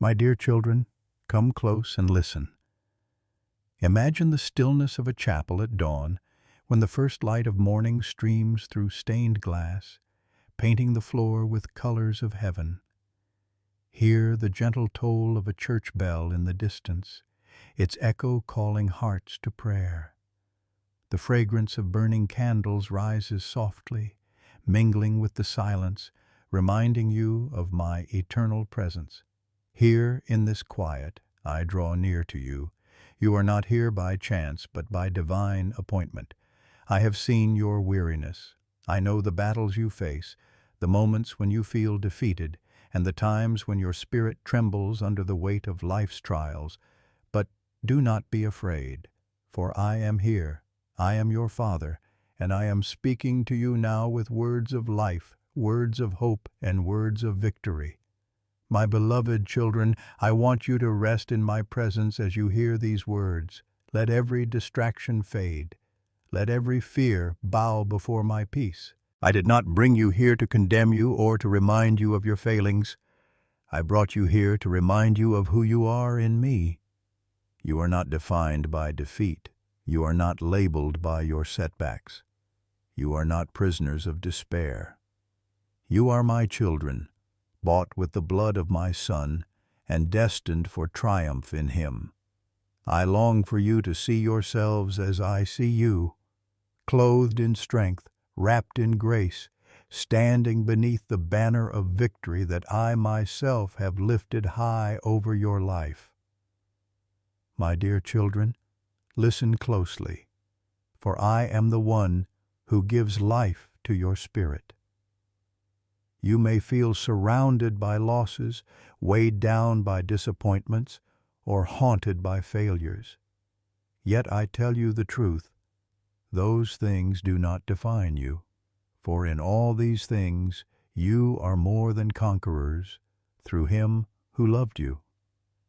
My dear children, come close and listen. Imagine the stillness of a chapel at dawn, when the first light of morning streams through stained glass, painting the floor with colors of heaven. Hear the gentle toll of a church bell in the distance, its echo calling hearts to prayer. The fragrance of burning candles rises softly, mingling with the silence, reminding you of my eternal presence. Here, in this quiet, I draw near to you. You are not here by chance, but by divine appointment. I have seen your weariness. I know the battles you face, the moments when you feel defeated, and the times when your spirit trembles under the weight of life's trials. But do not be afraid, for I am here. I am your Father, and I am speaking to you now with words of life, words of hope, and words of victory. My beloved children, I want you to rest in my presence as you hear these words. Let every distraction fade. Let every fear bow before my peace. I did not bring you here to condemn you or to remind you of your failings. I brought you here to remind you of who you are in me. You are not defined by defeat. You are not labeled by your setbacks. You are not prisoners of despair. You are my children, bought with the blood of my Son, and destined for triumph in Him. I long for you to see yourselves as I see you, clothed in strength, wrapped in grace, standing beneath the banner of victory that I myself have lifted high over your life. My dear children, listen closely, for I am the one who gives life to your spirit. You may feel surrounded by losses, weighed down by disappointments, or haunted by failures. Yet I tell you the truth, those things do not define you, for in all these things you are more than conquerors through Him who loved you.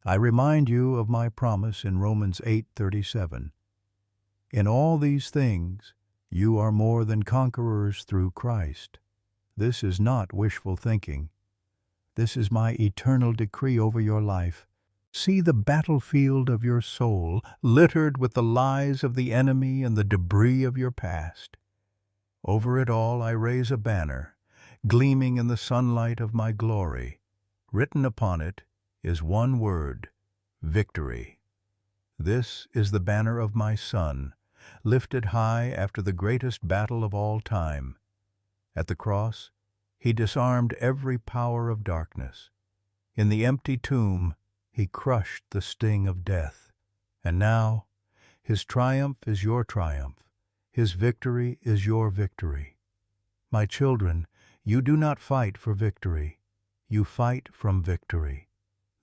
I remind you of my promise in Romans 8:37. In all these things you are more than conquerors through Christ. This is not wishful thinking. This is my eternal decree over your life. See the battlefield of your soul, littered with the lies of the enemy and the debris of your past. Over it all I raise a banner, gleaming in the sunlight of my glory. Written upon it is one word: victory. This is the banner of my Son, lifted high after the greatest battle of all time. At the cross, He disarmed every power of darkness. In the empty tomb, He crushed the sting of death. And now, His triumph is your triumph. His victory is your victory. My children, you do not fight for victory. You fight from victory.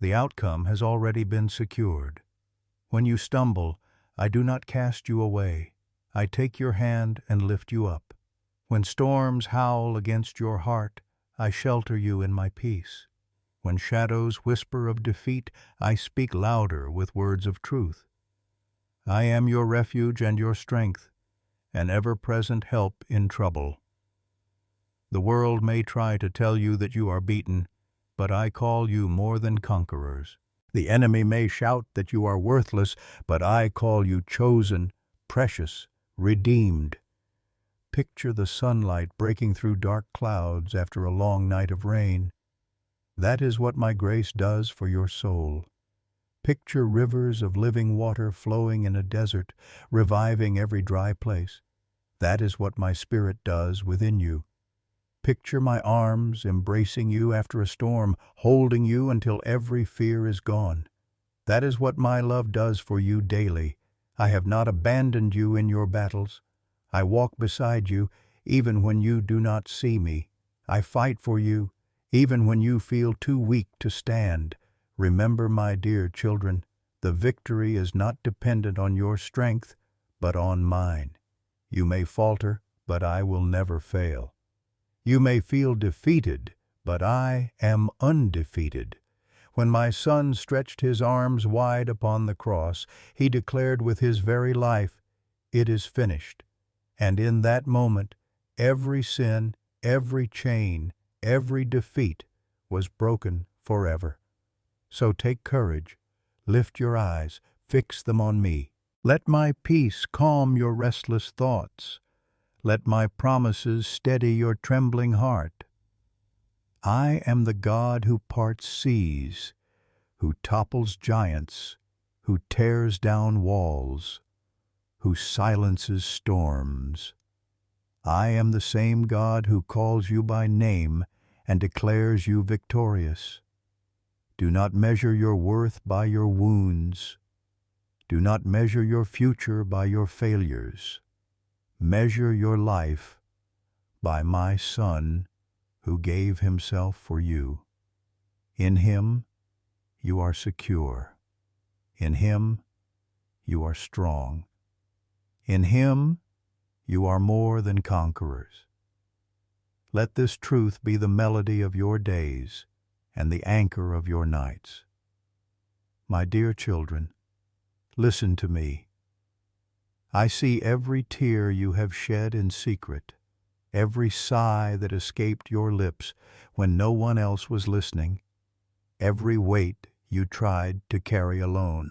The outcome has already been secured. When you stumble, I do not cast you away. I take your hand and lift you up. When storms howl against your heart, I shelter you in my peace. When shadows whisper of defeat, I speak louder with words of truth. I am your refuge and your strength, an ever-present help in trouble. The world may try to tell you that you are beaten, but I call you more than conquerors. The enemy may shout that you are worthless, but I call you chosen, precious, redeemed. Picture the sunlight breaking through dark clouds after a long night of rain. That is what my grace does for your soul. Picture rivers of living water flowing in a desert, reviving every dry place. That is what my Spirit does within you. Picture my arms embracing you after a storm, holding you until every fear is gone. That is what my love does for you daily. I have not abandoned you in your battles. I walk beside you, even when you do not see me. I fight for you, even when you feel too weak to stand. Remember, my dear children, the victory is not dependent on your strength, but on mine. You may falter, but I will never fail. You may feel defeated, but I am undefeated. When my Son stretched His arms wide upon the cross, He declared with His very life, "It is finished." And in that moment, every sin, every chain, every defeat was broken forever. So take courage, lift your eyes, fix them on me. Let my peace calm your restless thoughts. Let my promises steady your trembling heart. I am the God who parts seas, who topples giants, who tears down walls, who silences storms. I am the same God who calls you by name and declares you victorious. Do not measure your worth by your wounds. Do not measure your future by your failures. Measure your life by my Son who gave himself for you. In him you are secure. In him you are strong. In him you are more than conquerors. Let this truth be the melody of your days and the anchor of your nights. My dear children, listen to me. I see every tear you have shed in secret, every sigh that escaped your lips when no one else was listening, every weight you tried to carry alone.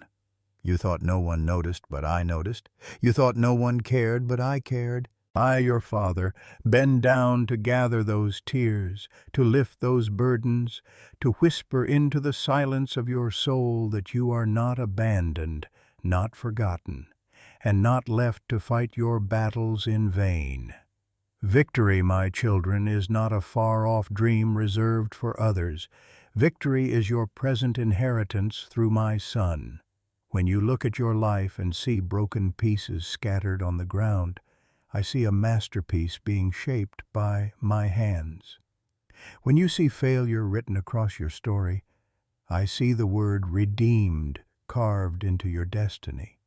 You thought no one noticed, but I noticed. You thought no one cared, but I cared. I, your Father, bend down to gather those tears, to lift those burdens, to whisper into the silence of your soul that you are not abandoned, not forgotten, and not left to fight your battles in vain. Victory, my children, is not a far-off dream reserved for others. Victory is your present inheritance through my Son. When you look at your life and see broken pieces scattered on the ground, I see a masterpiece being shaped by my hands. When you see failure written across your story, I see the word redeemed carved into your destiny.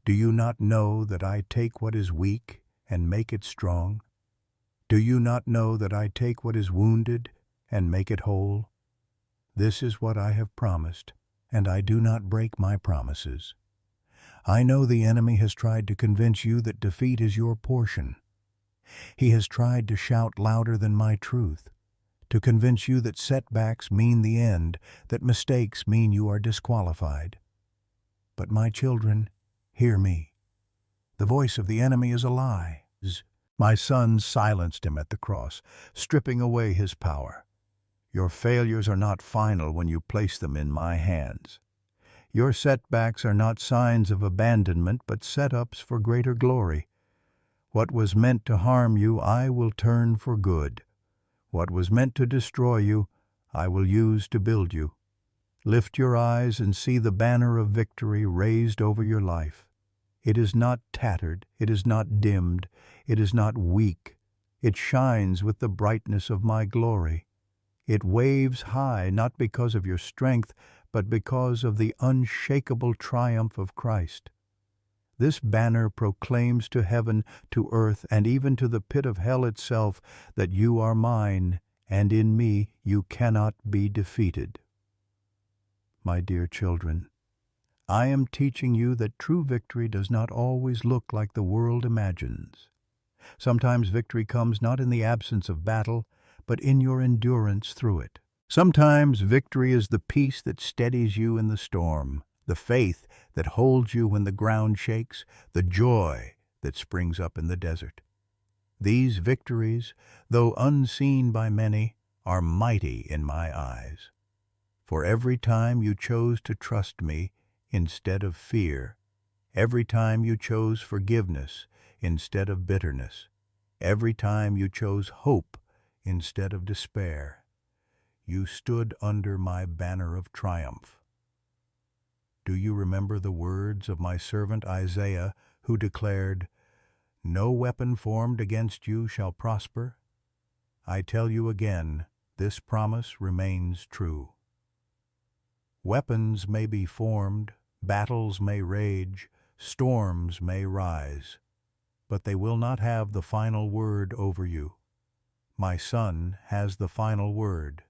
Do you not know that I take what is weak and make it strong? Do you not know that I take what is wounded and make it whole? This is what I have promised, and I do not break my promises. I know the enemy has tried to convince you that defeat is your portion. He has tried to shout louder than my truth, to convince you that setbacks mean the end, that mistakes mean you are disqualified. But my children, hear me. The voice of the enemy is a lie. My Son silenced him at the cross, stripping away his power. Your failures are not final when you place them in my hands. Your setbacks are not signs of abandonment, but setups for greater glory. What was meant to harm you, I will turn for good. What was meant to destroy you, I will use to build you. Lift your eyes and see the banner of victory raised over your life. It is not tattered, it is not dimmed, it is not weak. It shines with the brightness of my glory. It waves high, not because of your strength, but because of the unshakable triumph of Christ. This banner proclaims to heaven, to earth, and even to the pit of hell itself that you are mine, and in me you cannot be defeated. My dear children, I am teaching you that true victory does not always look like the world imagines. Sometimes victory comes not in the absence of battle, but in your endurance through it. Sometimes victory is the peace that steadies you in the storm, the faith that holds you when the ground shakes, the joy that springs up in the desert. These victories, though unseen by many, are mighty in my eyes. For every time you chose to trust me instead of fear, every time you chose forgiveness instead of bitterness, every time you chose hope instead of despair, you stood under my banner of triumph. Do you remember the words of my servant Isaiah, who declared, "No weapon formed against you shall prosper"? I tell you again, this promise remains true. Weapons may be formed, battles may rage, storms may rise, but they will not have the final word over you. My Son has the final word,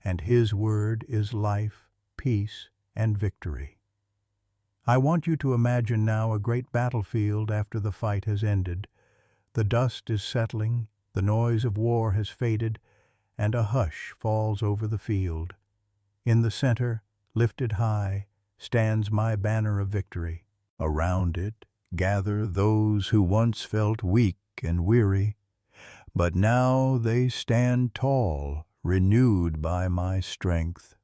and his word is life, peace, and victory. I want you to imagine now a great battlefield after the fight has ended. The dust is settling, the noise of war has faded, and a hush falls over the field. In the center lifted high, stands my banner of victory. Around it gather those who once felt weak and weary, but now they stand tall, renewed by my strength.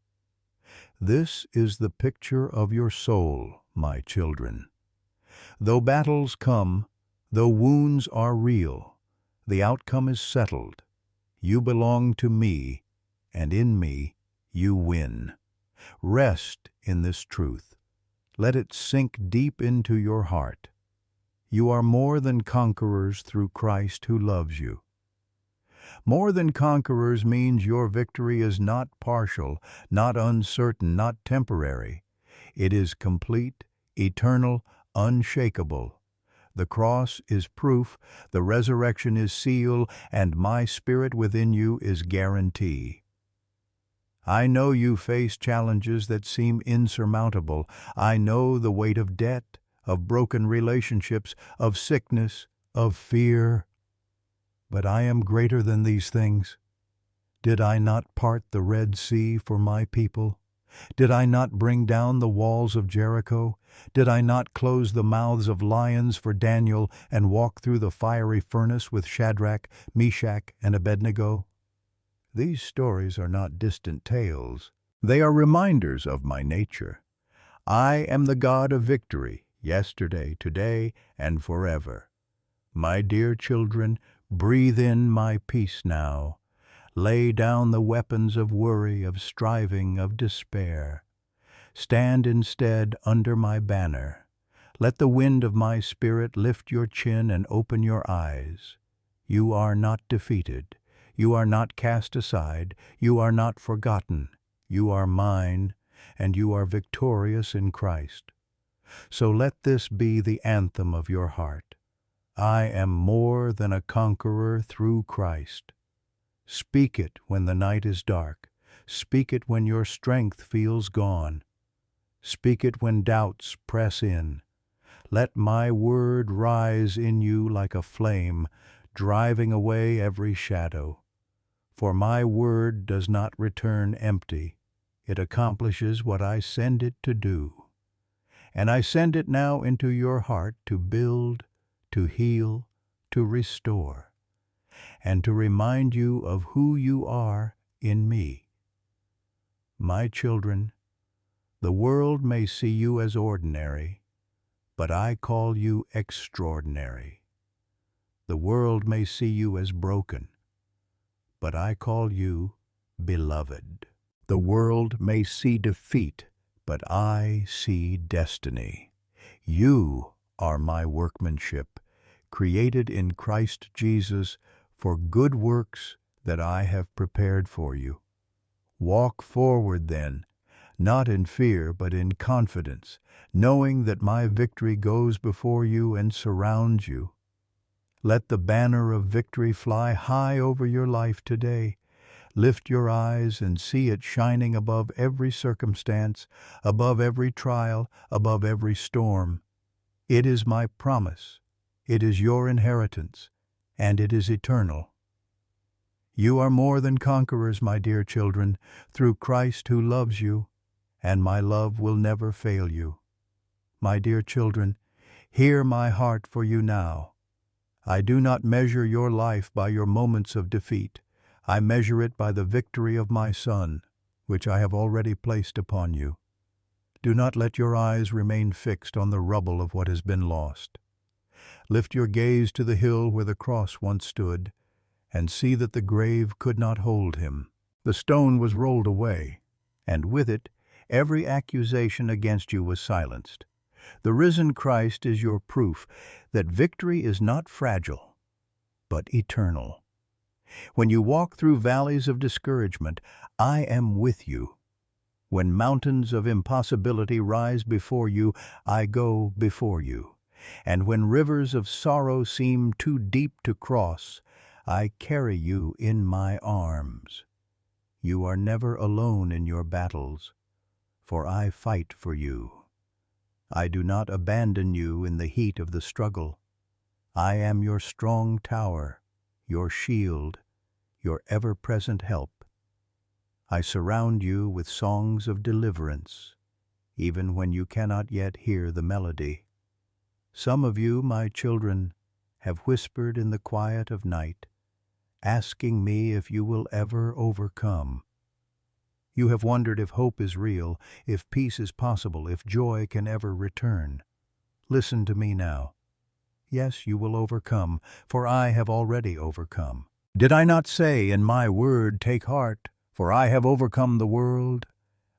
This is the picture of your soul, my children. Though battles come, though wounds are real, the outcome is settled. You belong to me, and in me you win. Rest in this truth. Let it sink deep into your heart. You are more than conquerors through Christ who loves you. More than conquerors means your victory is not partial, not uncertain, not temporary. It is complete, eternal, unshakable. The cross is proof, the resurrection is seal, and my spirit within you is guarantee. I know you face challenges that seem insurmountable. I know the weight of debt, of broken relationships, of sickness, of fear. But I am greater than these things. Did I not part the Red Sea for my people? Did I not bring down the walls of Jericho? Did I not close the mouths of lions for Daniel and walk through the fiery furnace with Shadrach, Meshach, and Abednego? These stories are not distant tales. They are reminders of my nature. I am the God of victory, yesterday, today, and forever. My dear children, breathe in my peace now. Lay down the weapons of worry, of striving, of despair. Stand instead under my banner. Let the wind of my spirit lift your chin and open your eyes. You are not defeated. You are not cast aside. You are not forgotten. You are mine, and you are victorious in Christ. So let this be the anthem of your heart. I am more than a conqueror through Christ. Speak it when the night is dark. Speak it when your strength feels gone. Speak it when doubts press in. Let my word rise in you like a flame, driving away every shadow. For my word does not return empty. It accomplishes what I send it to do. And I send it now into your heart to build, to heal, to restore, and to remind you of who you are in me. My children, the world may see you as ordinary, but I call you extraordinary. The world may see you as broken, but I call you beloved. The world may see defeat, but I see destiny. You are my workmanship, created in Christ Jesus for good works that I have prepared for you. Walk forward then, not in fear but in confidence, knowing that my victory goes before you and surrounds you. Let the banner of victory fly high over your life today. Lift your eyes and see it shining above every circumstance, above every trial, above every storm. It is my promise. It is your inheritance, and it is eternal. You are more than conquerors, my dear children, through Christ who loves you, and my love will never fail you. My dear children, hear my heart for you now. I do not measure your life by your moments of defeat. I measure it by the victory of my Son, which I have already placed upon you. Do not let your eyes remain fixed on the rubble of what has been lost. Lift your gaze to the hill where the cross once stood, and see that the grave could not hold him. The stone was rolled away, and with it every accusation against you was silenced. The risen Christ is your proof that victory is not fragile, but eternal. When you walk through valleys of discouragement, I am with you. When mountains of impossibility rise before you, I go before you. And when rivers of sorrow seem too deep to cross, I carry you in my arms. You are never alone in your battles, for I fight for you. I do not abandon you in the heat of the struggle. I am your strong tower, your shield, your ever-present help. I surround you with songs of deliverance, even when you cannot yet hear the melody. Some of you, my children, have whispered in the quiet of night, asking me if you will ever overcome. You have wondered if hope is real, if peace is possible, if joy can ever return. Listen to me now. Yes, you will overcome, for I have already overcome. Did I not say in my word, take heart, for I have overcome the world?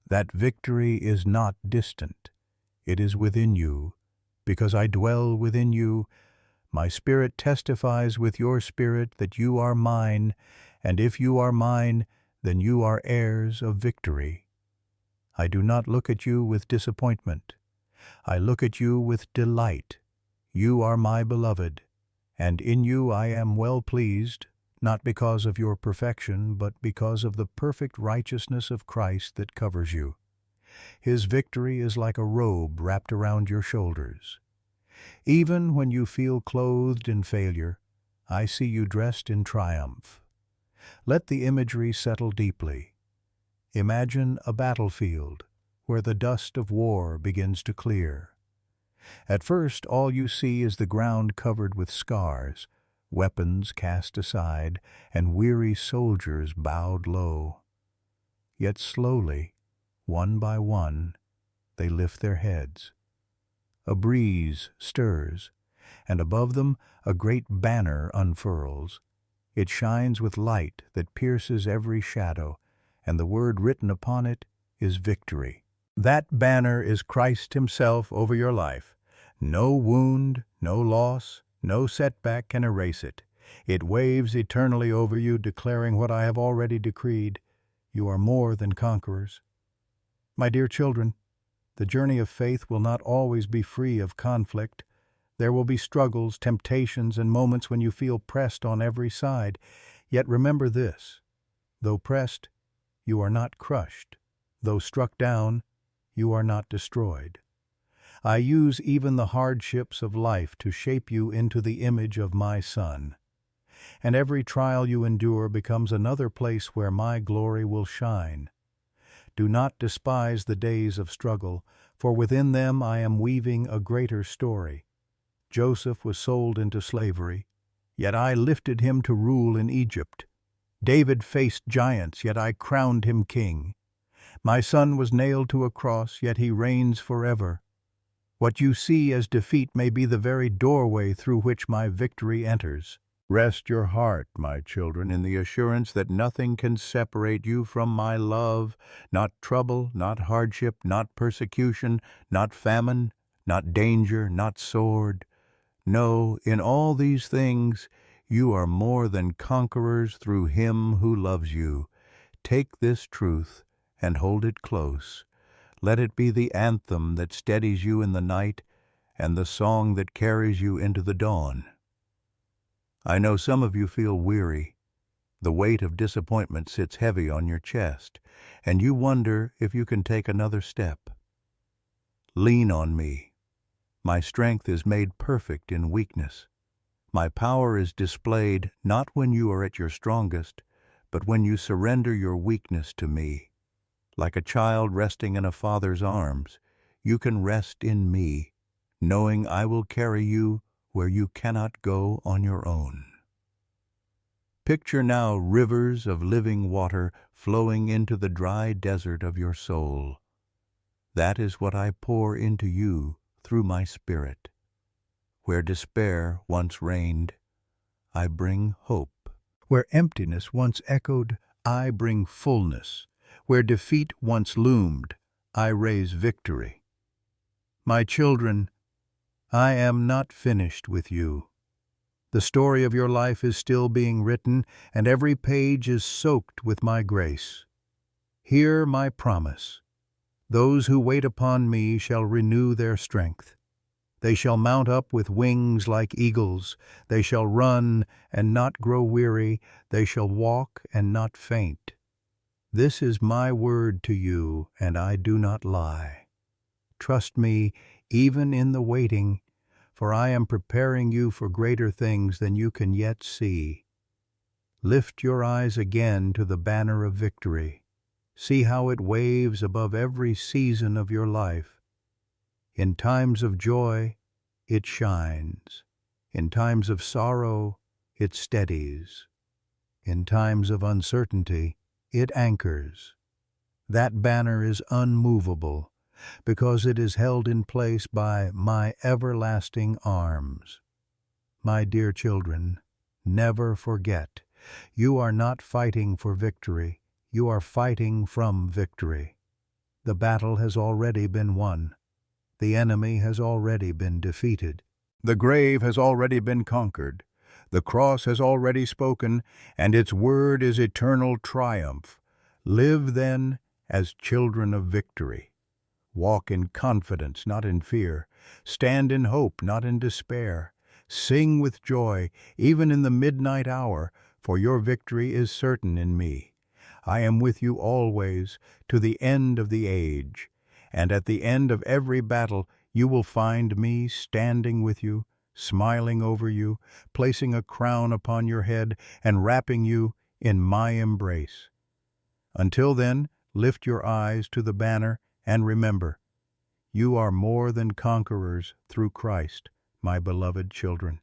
That victory is not distant. It is within you, because I dwell within you. My spirit testifies with your spirit that you are mine, and if you are mine, then you are heirs of victory. I do not look at you with disappointment. I look at you with delight. You are my beloved, and in you I am well pleased, not because of your perfection, but because of the perfect righteousness of Christ that covers you. His victory is like a robe wrapped around your shoulders. Even when you feel clothed in failure, I see you dressed in triumph. Let the imagery settle deeply. Imagine a battlefield where the dust of war begins to clear. At first, all you see is the ground covered with scars, weapons cast aside, and weary soldiers bowed low. Yet slowly, one by one, they lift their heads. A breeze stirs, and above them a great banner unfurls. It shines with light that pierces every shadow, and the word written upon it is victory. That banner is Christ Himself over your life. No wound, no loss, no setback can erase it. It waves eternally over you, declaring what I have already decreed. You are more than conquerors. My dear children, the journey of faith will not always be free of conflict. There will be struggles, temptations, and moments when you feel pressed on every side. Yet remember this: though pressed, you are not crushed. Though struck down, you are not destroyed. I use even the hardships of life to shape you into the image of my Son. And every trial you endure becomes another place where my glory will shine. Do not despise the days of struggle, for within them I am weaving a greater story. Joseph was sold into slavery, yet I lifted him to rule in Egypt. David faced giants, yet I crowned him king. My Son was nailed to a cross, yet he reigns forever. What you see as defeat may be the very doorway through which my victory enters. Rest your heart, my children, in the assurance that nothing can separate you from my love, not trouble, not hardship, not persecution, not famine, not danger, not sword. No, in all these things you are more than conquerors through Him who loves you. Take this truth and hold it close. Let it be the anthem that steadies you in the night and the song that carries you into the dawn. I know some of you feel weary. The weight of disappointment sits heavy on your chest, and you wonder if you can take another step. Lean on me. My strength is made perfect in weakness. My power is displayed not when you are at your strongest, but when you surrender your weakness to me. Like a child resting in a father's arms, you can rest in me, knowing I will carry you where you cannot go on your own. Picture now rivers of living water flowing into the dry desert of your soul. That is what I pour into you through my Spirit. Where despair once reigned, I bring hope. Where emptiness once echoed, I bring fullness. Where defeat once loomed, I raise victory. My children, I am not finished with you. The story of your life is still being written, and every page is soaked with my grace. Hear my promise. Those who wait upon me shall renew their strength. They shall mount up with wings like eagles. They shall run and not grow weary. They shall walk and not faint. This is my word to you, and I do not lie. Trust me, even in the waiting, for I am preparing you for greater things than you can yet see. Lift your eyes again to the banner of victory. See how it waves above every season of your life. In times of joy, it shines. In times of sorrow, it steadies. In times of uncertainty, it anchors. That banner is unmovable because it is held in place by my everlasting arms. My dear children, never forget, you are not fighting for victory, you are fighting from victory. The battle has already been won. The enemy has already been defeated. The grave has already been conquered. The cross has already spoken, and its word is eternal triumph. Live, then, as children of victory. Walk in confidence, not in fear. Stand in hope, not in despair. Sing with joy, even in the midnight hour, for your victory is certain in me. I am with you always, to the end of the age. And at the end of every battle, you will find me standing with you, smiling over you, placing a crown upon your head, and wrapping you in my embrace. Until then, lift your eyes to the banner and remember, you are more than conquerors through Christ, my beloved children,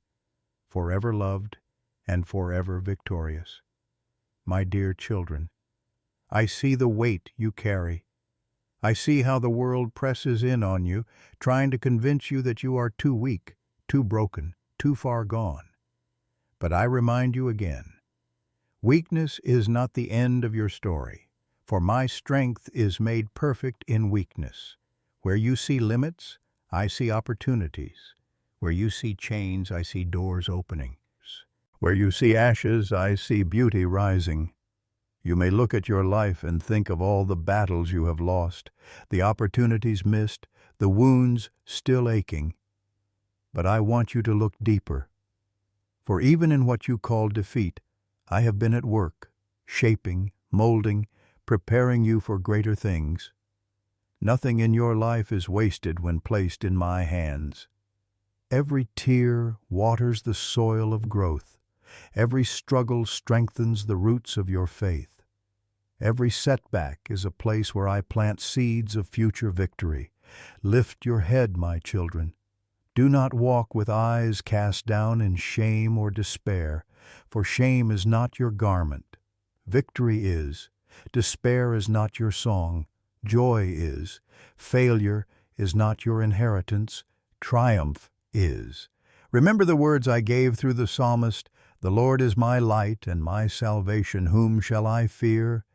forever loved and forever victorious. My dear children, I see the weight you carry. I see how the world presses in on you, trying to convince you that you are too weak, too broken, too far gone. But I remind you again, weakness is not the end of your story, for my strength is made perfect in weakness. Where you see limits, I see opportunities. Where you see chains, I see doors opening. Where you see ashes, I see beauty rising. You may look at your life and think of all the battles you have lost, the opportunities missed, the wounds still aching. But I want you to look deeper. For even in what you call defeat, I have been at work, shaping, molding, preparing you for greater things. Nothing in your life is wasted when placed in my hands. Every tear waters the soil of growth. Every struggle strengthens the roots of your faith. Every setback is a place where I plant seeds of future victory. Lift your head, my children. Do not walk with eyes cast down in shame or despair, for shame is not your garment. Victory is. Despair is not your song. Joy is. Failure is not your inheritance. Triumph is. Remember the words I gave through the psalmist, "The Lord is my light and my salvation, whom shall I fear?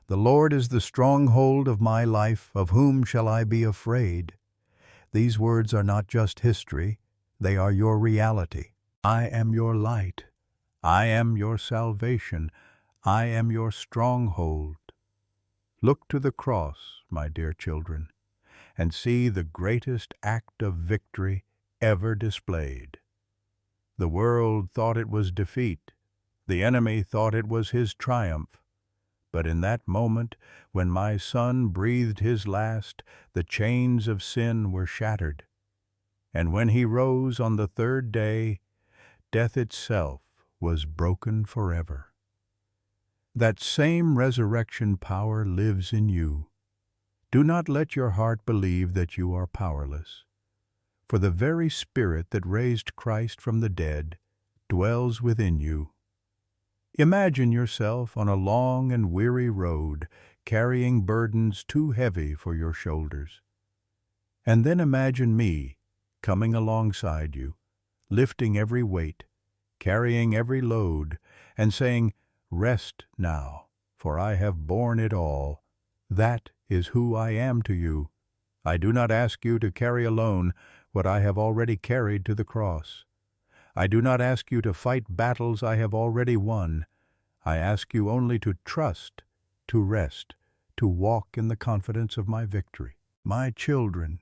The Lord is the stronghold of my life, of whom shall I be afraid?" These words are not just history, they are your reality. I am your light. I am your salvation. I am your stronghold. Look to the cross, my dear children, and see the greatest act of victory ever displayed. The world thought it was defeat. The enemy thought it was his triumph. But in that moment, when my Son breathed his last, the chains of sin were shattered. And when he rose on the third day, death itself was broken forever. That same resurrection power lives in you. Do not let your heart believe that you are powerless. For the very Spirit that raised Christ from the dead dwells within you. Imagine yourself on a long and weary road, carrying burdens too heavy for your shoulders. And then imagine me coming alongside you, lifting every weight, carrying every load, and saying, "Rest now, for I have borne it all." That is who I am to you. I do not ask you to carry alone what I have already carried to the cross. I do not ask you to fight battles I have already won. I ask you only to trust, to rest, to walk in the confidence of my victory. My children,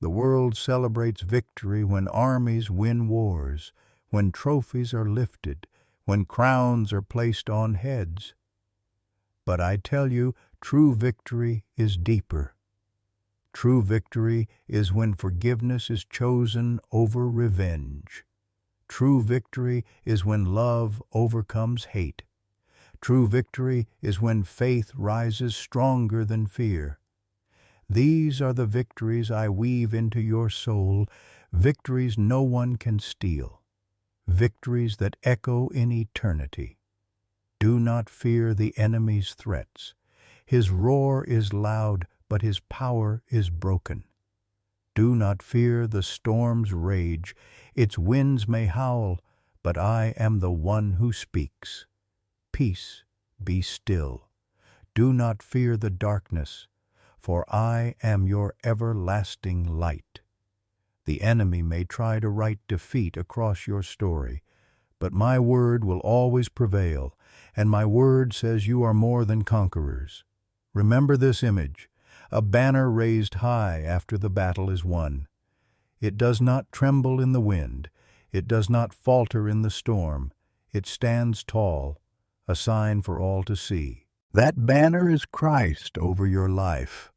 the world celebrates victory when armies win wars, when trophies are lifted, when crowns are placed on heads. But I tell you, true victory is deeper. True victory is when forgiveness is chosen over revenge. True victory is when love overcomes hate. True victory is when faith rises stronger than fear. These are the victories I weave into your soul, victories no one can steal, victories that echo in eternity. Do not fear the enemy's threats. His roar is loud, but his power is broken. Do not fear the storm's rage. Its winds may howl, but I am the one who speaks. Peace, be still. Do not fear the darkness, for I am your everlasting light. The enemy may try to write defeat across your story, but my word will always prevail, and my word says you are more than conquerors. Remember this image, a banner raised high after the battle is won. It does not tremble in the wind, it does not falter in the storm, it stands tall, a sign for all to see. That banner is Christ over your life.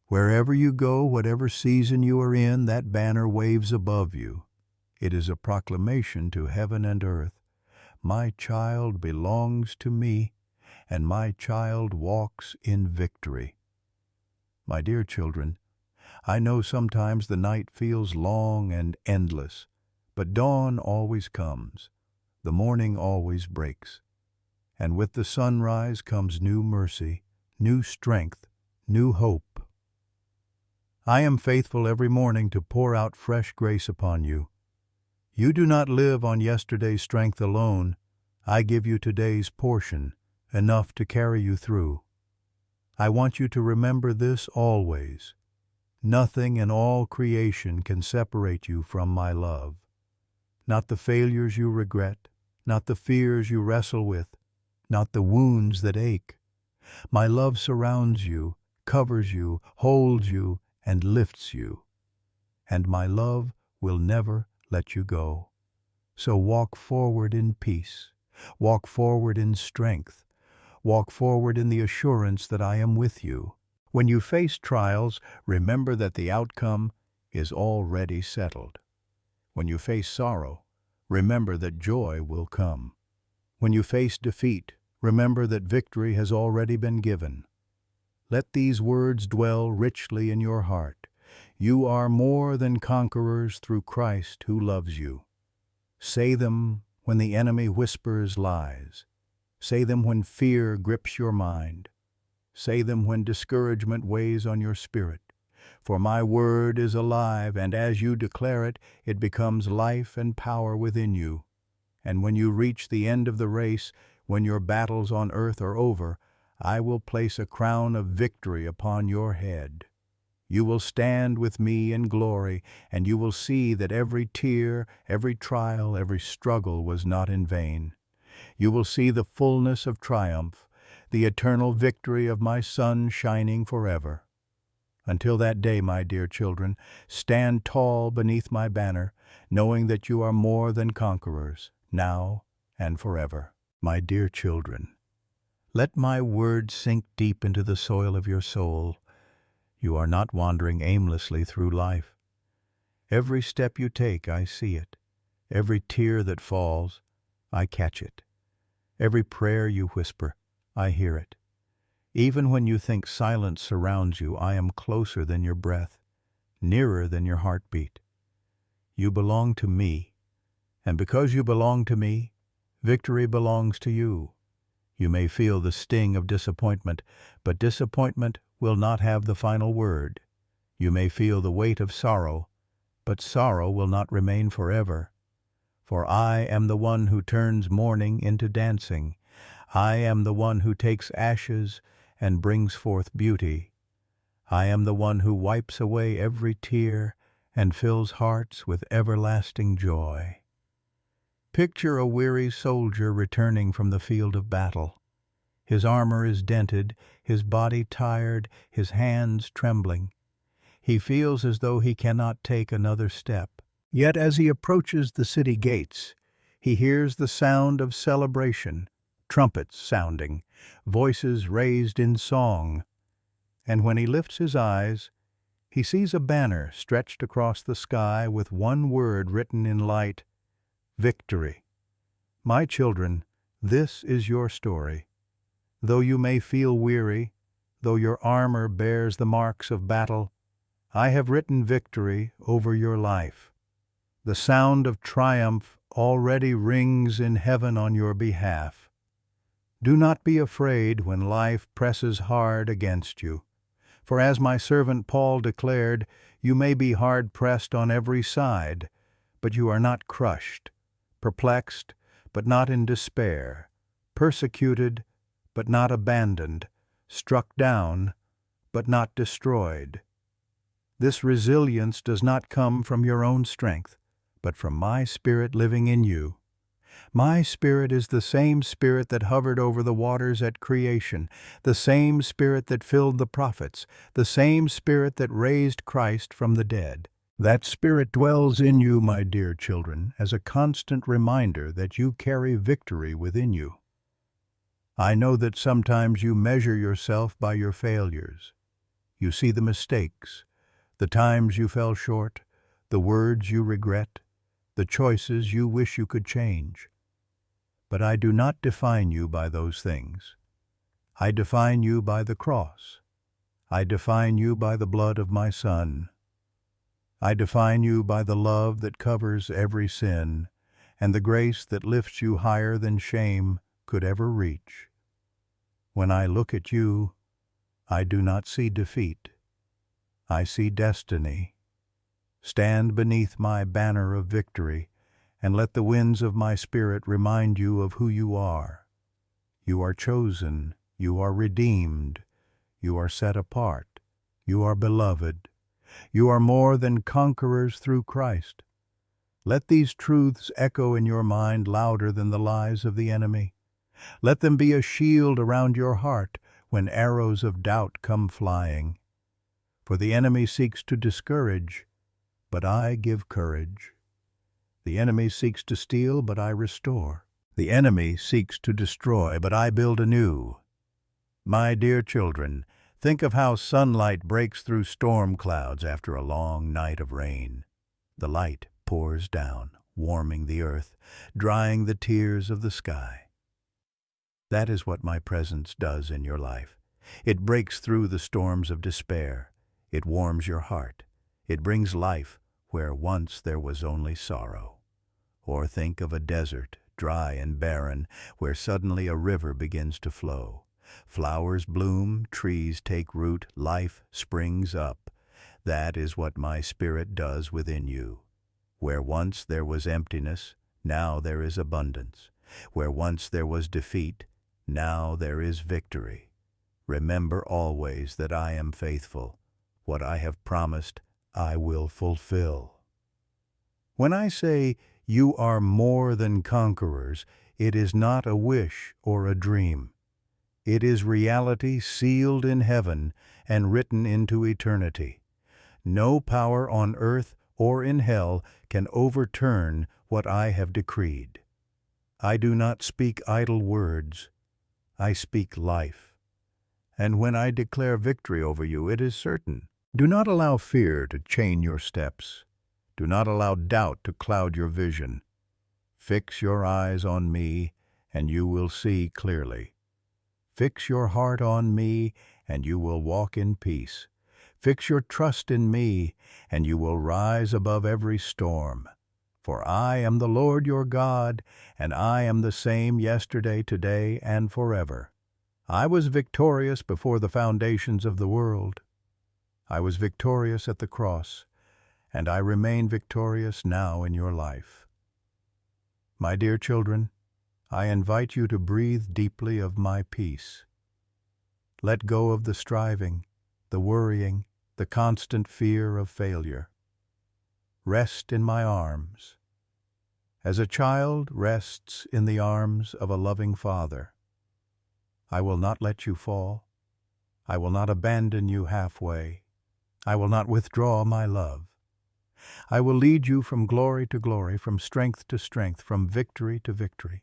Wherever you go, whatever season you are in, that banner waves above you. It is a proclamation to heaven and earth. My child belongs to me, and my child walks in victory. My dear children, I know sometimes the night feels long and endless, but dawn always comes. The morning always breaks. And with the sunrise comes new mercy, new strength, new hope. I am faithful every morning to pour out fresh grace upon you. You do not live on yesterday's strength alone. I give you today's portion, enough to carry you through. I want you to remember this always. Nothing in all creation can separate you from my love. Not the failures you regret, not the fears you wrestle with, not the wounds that ache. My love surrounds you, covers you, holds you, and lifts you. And my love will never let you go. So walk forward in peace. Walk forward in strength. Walk forward in the assurance that I am with you. When you face trials, remember that the outcome is already settled. When you face sorrow, remember that joy will come. When you face defeat, remember that victory has already been given. Let these words dwell richly in your heart. You are more than conquerors through Christ who loves you. Say them when the enemy whispers lies. Say them when fear grips your mind. Say them when discouragement weighs on your spirit. For my word is alive, and as you declare it, it becomes life and power within you. And when you reach the end of the race, when your battles on earth are over, I will place a crown of victory upon your head. You will stand with me in glory, and you will see that every tear, every trial, every struggle was not in vain. You will see the fullness of triumph, the eternal victory of my Son shining forever. Until that day, my dear children, stand tall beneath my banner, knowing that you are more than conquerors, now and forever. My dear children, let my words sink deep into the soil of your soul. You are not wandering aimlessly through life. Every step you take, I see it. Every tear that falls, I catch it. Every prayer you whisper, I hear it. Even when you think silence surrounds you, I am closer than your breath, nearer than your heartbeat. You belong to me, and because you belong to me, victory belongs to you. You may feel the sting of disappointment, but disappointment will not have the final word. You may feel the weight of sorrow, but sorrow will not remain forever. For I am the one who turns mourning into dancing. I am the one who takes ashes and brings forth beauty. I am the one who wipes away every tear and fills hearts with everlasting joy. Picture a weary soldier returning from the field of battle. His armor is dented, his body tired, his hands trembling. He feels as though he cannot take another step. Yet as he approaches the city gates, he hears the sound of celebration, trumpets sounding, voices raised in song. And when he lifts his eyes, he sees a banner stretched across the sky with one word written in light: victory. My children, this is your story. Though you may feel weary, though your armor bears the marks of battle, I have written victory over your life. The sound of triumph already rings in heaven on your behalf. Do not be afraid when life presses hard against you. For as my servant Paul declared, you may be hard-pressed on every side, but you are not crushed, perplexed, but not in despair, persecuted, but not abandoned, struck down, but not destroyed. This resilience does not come from your own strength, but from my Spirit living in you. My Spirit is the same Spirit that hovered over the waters at creation, the same Spirit that filled the prophets, the same Spirit that raised Christ from the dead. That Spirit dwells in you, my dear children, as a constant reminder that you carry victory within you. I know that sometimes you measure yourself by your failures. You see the mistakes, the times you fell short, the words you regret, the choices you wish you could change. But I do not define you by those things. I define you by the cross. I define you by the blood of my Son. I define you by the love that covers every sin and the grace that lifts you higher than shame could ever reach. When I look at you, I do not see defeat. I see destiny. Stand beneath my banner of victory, and let the winds of my Spirit remind you of who you are. You are chosen, you are redeemed, you are set apart, you are beloved, you are more than conquerors through Christ. Let these truths echo in your mind louder than the lies of the enemy. Let them be a shield around your heart when arrows of doubt come flying. For the enemy seeks to discourage, but I give courage. The enemy seeks to steal, but I restore. The enemy seeks to destroy, but I build anew. My dear children, think of how sunlight breaks through storm clouds after a long night of rain. The light pours down, warming the earth, drying the tears of the sky. That is what my presence does in your life. It breaks through the storms of despair. It warms your heart. It brings life where once there was only sorrow. Or think of a desert, dry and barren, where suddenly a river begins to flow. Flowers bloom, trees take root, life springs up. That is what my Spirit does within you. Where once there was emptiness, now there is abundance. Where once there was defeat, now there is victory. Remember always that I am faithful. What I have promised, I will fulfill. When I say you are more than conquerors, it is not a wish or a dream. It is reality sealed in heaven and written into eternity. No power on earth or in hell can overturn what I have decreed. I do not speak idle words. I speak life. And when I declare victory over you, it is certain. Do not allow fear to chain your steps. Do not allow doubt to cloud your vision. Fix your eyes on me, and you will see clearly. Fix your heart on me, and you will walk in peace. Fix your trust in me, and you will rise above every storm. For I am the Lord your God, and I am the same yesterday, today, and forever. I was victorious before the foundations of the world. I was victorious at the cross, and I remain victorious now in your life. My dear children, I invite you to breathe deeply of my peace. Let go of the striving, the worrying, the constant fear of failure. Rest in my arms, as a child rests in the arms of a loving father. I will not let you fall. I will not abandon you halfway. I will not withdraw my love. I will lead you from glory to glory, from strength to strength, from victory to victory.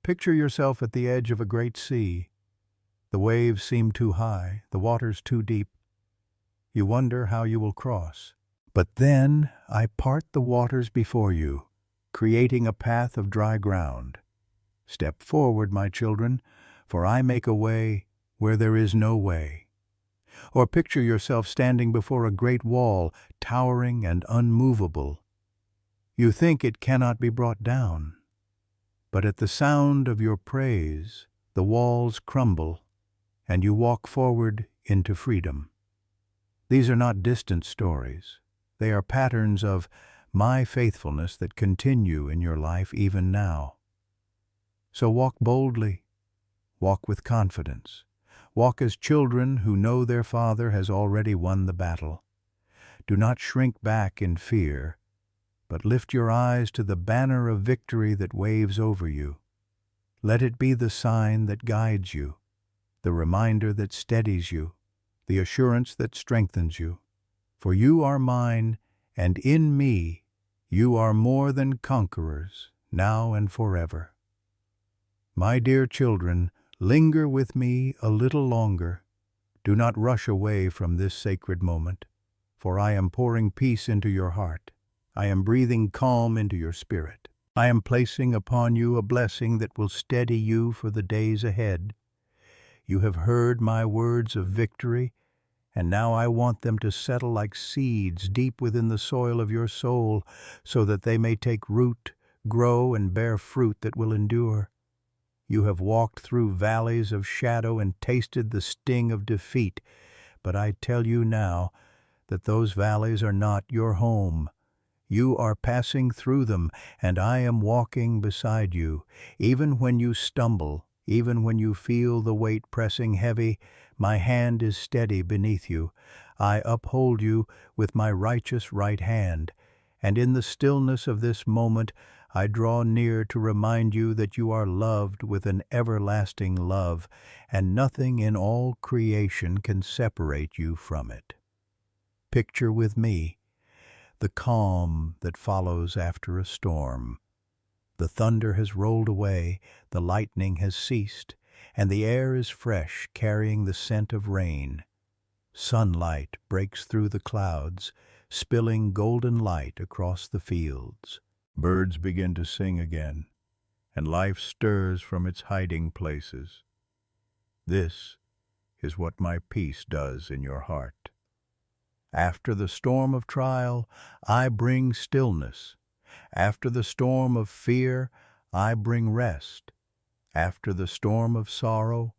Picture yourself at the edge of a great sea. The waves seem too high, the waters too deep. You wonder how you will cross. But then I part the waters before you, creating a path of dry ground. Step forward, my children, for I make a way where there is no way. Or picture yourself standing before a great wall, towering and unmovable. You think it cannot be brought down, but at the sound of your praise, the walls crumble, and you walk forward into freedom. These are not distant stories. They are patterns of my faithfulness that continue in your life even now. So walk boldly, walk with confidence, walk as children who know their Father has already won the battle. Do not shrink back in fear, but lift your eyes to the banner of victory that waves over you. Let it be the sign that guides you, the reminder that steadies you, the assurance that strengthens you. For you are mine, and in me you are more than conquerors, now and forever. My dear children, linger with me a little longer. Do not rush away from this sacred moment, for I am pouring peace into your heart. I am breathing calm into your spirit. I am placing upon you a blessing that will steady you for the days ahead. You have heard my words of victory, and now I want them to settle like seeds deep within the soil of your soul, so that they may take root, grow, and bear fruit that will endure. You have walked through valleys of shadow and tasted the sting of defeat, but I tell you now that those valleys are not your home. You are passing through them, and I am walking beside you. Even when you stumble, even when you feel the weight pressing heavy, my hand is steady beneath you. I uphold you with my righteous right hand, and in the stillness of this moment I draw near to remind you that you are loved with an everlasting love, and nothing in all creation can separate you from it. Picture with me the calm that follows after a storm. The thunder has rolled away, the lightning has ceased, and the air is fresh, carrying the scent of rain. Sunlight breaks through the clouds, spilling golden light across the fields. Birds begin to sing again, and life stirs from its hiding places. This is what my peace does in your heart. After the storm of trial, I bring stillness. After the storm of fear, I bring rest. After the storm of sorrow,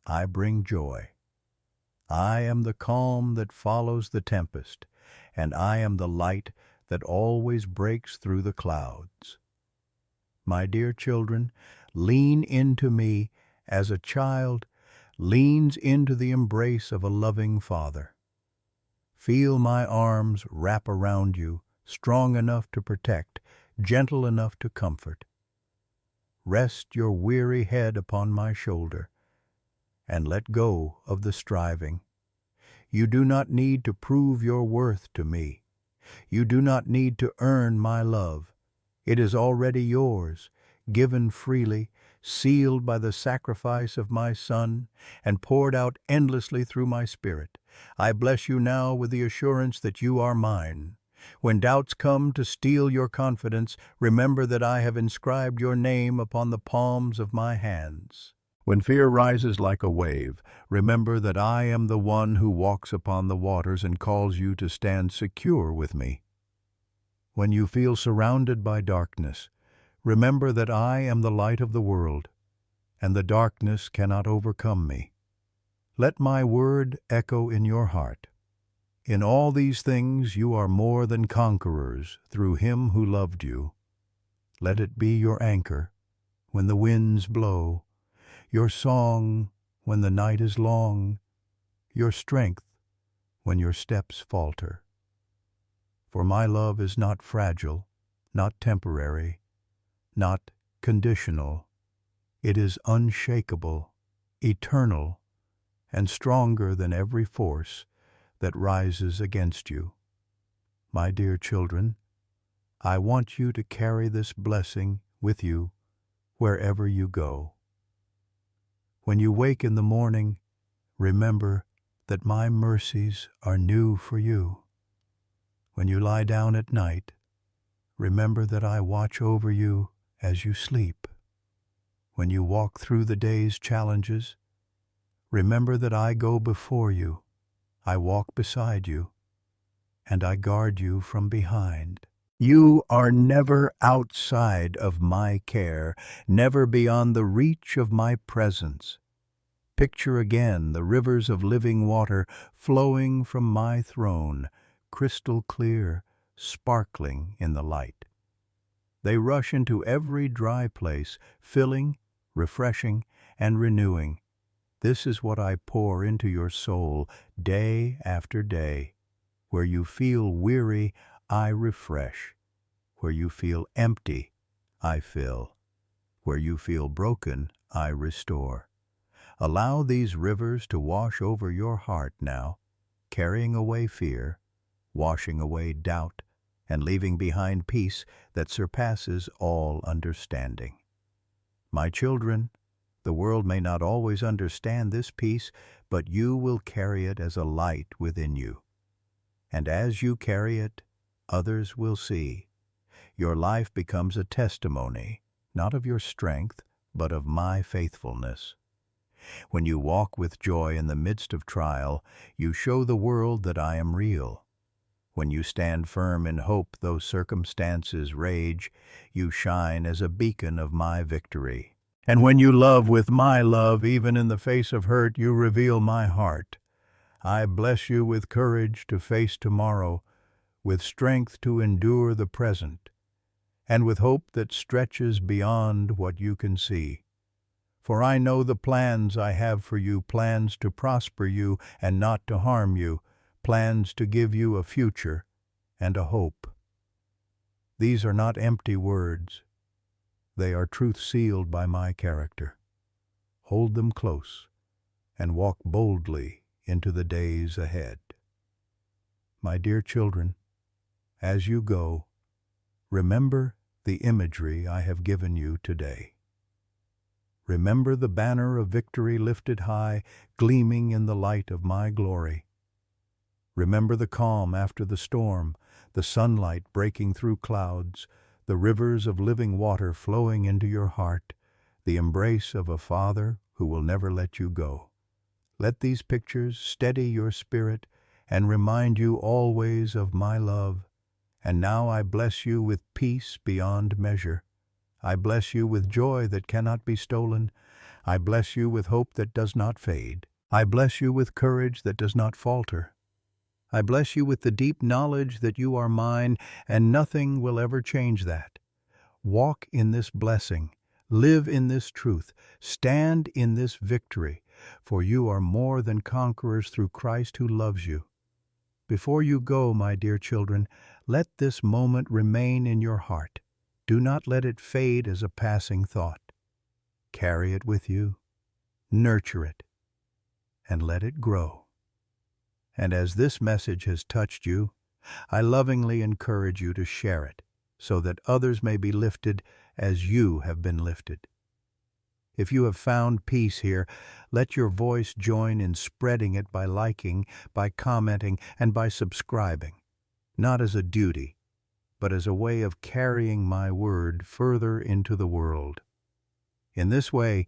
I bring joy. I am the calm that follows the tempest, and I am the light that always breaks through the clouds. My dear children, lean into me as a child leans into the embrace of a loving Father. Feel my arms wrap around you, strong enough to protect, gentle enough to comfort. Rest your weary head upon my shoulder, and let go of the striving. You do not need to prove your worth to me. You do not need to earn my love. It is already yours, given freely, sealed by the sacrifice of my Son, and poured out endlessly through my Spirit. I bless you now with the assurance that you are mine. When doubts come to steal your confidence, remember that I have inscribed your name upon the palms of my hands. When fear rises like a wave, remember that I am the one who walks upon the waters and calls you to stand secure with me. When you feel surrounded by darkness, remember that I am the light of the world, and the darkness cannot overcome me. Let my word echo in your heart. In all these things you are more than conquerors through him who loved you. Let it be your anchor when the winds blow, your song when the night is long, your strength when your steps falter. For my love is not fragile, not temporary, not conditional. It is unshakable, eternal, and stronger than every force that rises against you. My dear children, I want you to carry this blessing with you wherever you go. When you wake in the morning, remember that my mercies are new for you. When you lie down at night, remember that I watch over you as you sleep. When you walk through the day's challenges, remember that I go before you, I walk beside you, and I guard you from behind. You are never outside of my care, never beyond the reach of my presence. Picture again the rivers of living water flowing from my throne, crystal clear, sparkling in the light. They rush into every dry place, filling, refreshing, and renewing. This is what I pour into your soul day after day. Where you feel weary, I refresh. Where you feel empty, I fill. Where you feel broken, I restore. Allow these rivers to wash over your heart now, carrying away fear, washing away doubt, and leaving behind peace that surpasses all understanding. My children, the world may not always understand this peace, but you will carry it as a light within you. And as you carry it, others will see. Your life becomes a testimony, not of your strength, but of my faithfulness. When you walk with joy in the midst of trial, you show the world that I am real. When you stand firm in hope though circumstances rage, you shine as a beacon of my victory. And when you love with my love, even in the face of hurt, you reveal my heart. I bless you with courage to face tomorrow, with strength to endure the present, and with hope that stretches beyond what you can see. For I know the plans I have for you, plans to prosper you and not to harm you, plans to give you a future and a hope. These are not empty words. They are truth sealed by my character. Hold them close and walk boldly into the days ahead. My dear children, as you go, remember the imagery I have given you today. Remember the banner of victory lifted high, gleaming in the light of my glory. Remember the calm after the storm, the sunlight breaking through clouds, the rivers of living water flowing into your heart, the embrace of a Father who will never let you go. Let these pictures steady your spirit and remind you always of my love. And now I bless you with peace beyond measure. I bless you with joy that cannot be stolen. I bless you with hope that does not fade. I bless you with courage that does not falter. I bless you with the deep knowledge that you are mine, and nothing will ever change that. Walk in this blessing, live in this truth, stand in this victory, for you are more than conquerors through Christ who loves you. Before you go, my dear children, let this moment remain in your heart. Do not let it fade as a passing thought. Carry it with you, nurture it, and let it grow. And as this message has touched you, I lovingly encourage you to share it, so that others may be lifted as you have been lifted. If you have found peace here, let your voice join in spreading it by liking, by commenting, and by subscribing, not as a duty, but as a way of carrying my word further into the world. In this way,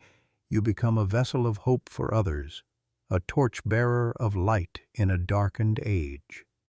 you become a vessel of hope for others, a torch-bearer of light in a darkened age.